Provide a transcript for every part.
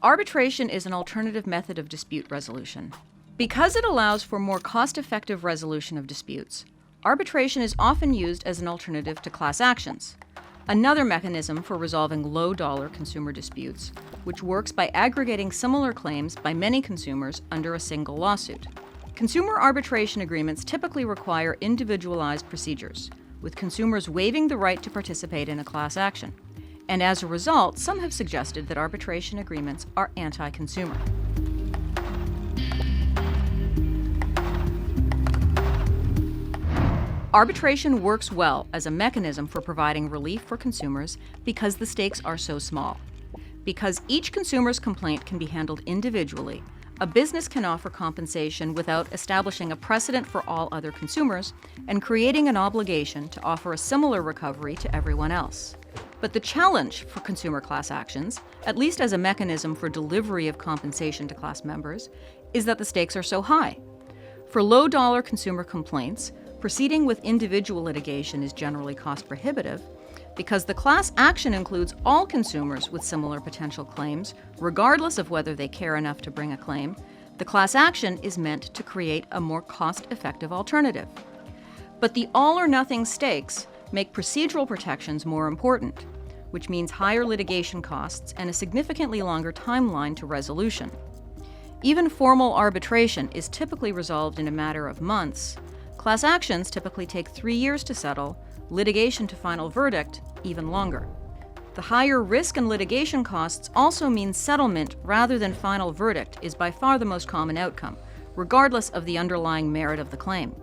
Arbitration is an alternative method of dispute resolution. Because it allows for more cost-effective resolution of disputes, arbitration is often used as an alternative to class actions, another mechanism for resolving low-dollar consumer disputes, which works by aggregating similar claims by many consumers under a single lawsuit. Consumer arbitration agreements typically require individualized procedures, with consumers waiving the right to participate in a class action. And as a result, some have suggested that arbitration agreements are anti-consumer. Arbitration works well as a mechanism for providing relief for consumers because the stakes are so small. Because each consumer's complaint can be handled individually, a business can offer compensation without establishing a precedent for all other consumers and creating an obligation to offer a similar recovery to everyone else. But the challenge for consumer class actions, at least as a mechanism for delivery of compensation to class members, is that the stakes are so high. For low-dollar consumer complaints, proceeding with individual litigation is generally cost-prohibitive because the class action includes all consumers with similar potential claims, regardless of whether they care enough to bring a claim. The class action is meant to create a more cost-effective alternative. But the all-or-nothing stakes make procedural protections more important, which means higher litigation costs and a significantly longer timeline to resolution. Even formal arbitration is typically resolved in a matter of months. Class actions typically take 3 years to settle, litigation to final verdict even longer. The higher risk and litigation costs also mean settlement rather than final verdict is by far the most common outcome, regardless of the underlying merit of the claim.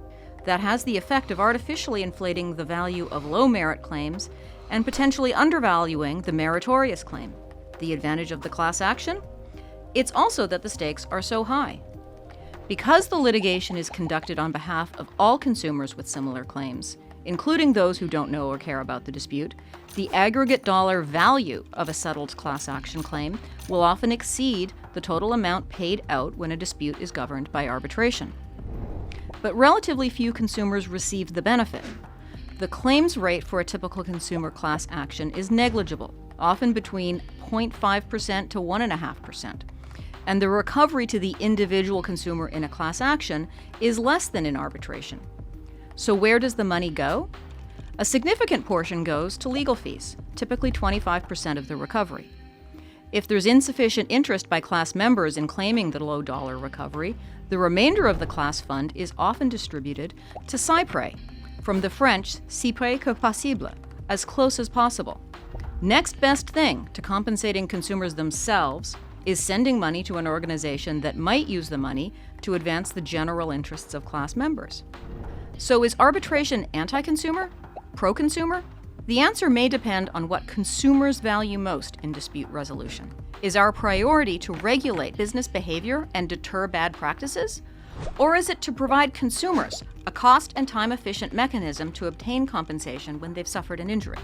That has the effect of artificially inflating the value of low-merit claims and potentially undervaluing the meritorious claim. The advantage of the class action? It's also that the stakes are so high. Because the litigation is conducted on behalf of all consumers with similar claims, including those who don't know or care about the dispute, the aggregate dollar value of a settled class action claim will often exceed the total amount paid out when a dispute is governed by arbitration. But relatively few consumers receive the benefit. The claims rate for a typical consumer class action is negligible, often between 0.5% to 1.5%. And the recovery to the individual consumer in a class action is less than in arbitration. So where does the money go? A significant portion goes to legal fees, typically 25% of the recovery. If there's insufficient interest by class members in claiming the low-dollar recovery, the remainder of the class fund is often distributed to cypre, from the French si près que possible, as close as possible. Next best thing to compensating consumers themselves is sending money to an organization that might use the money to advance the general interests of class members. So is arbitration anti-consumer? Pro-consumer? The answer may depend on what consumers value most in dispute resolution. Is our priority to regulate business behavior and deter bad practices? Or is it to provide consumers a cost and time-efficient mechanism to obtain compensation when they've suffered an injury?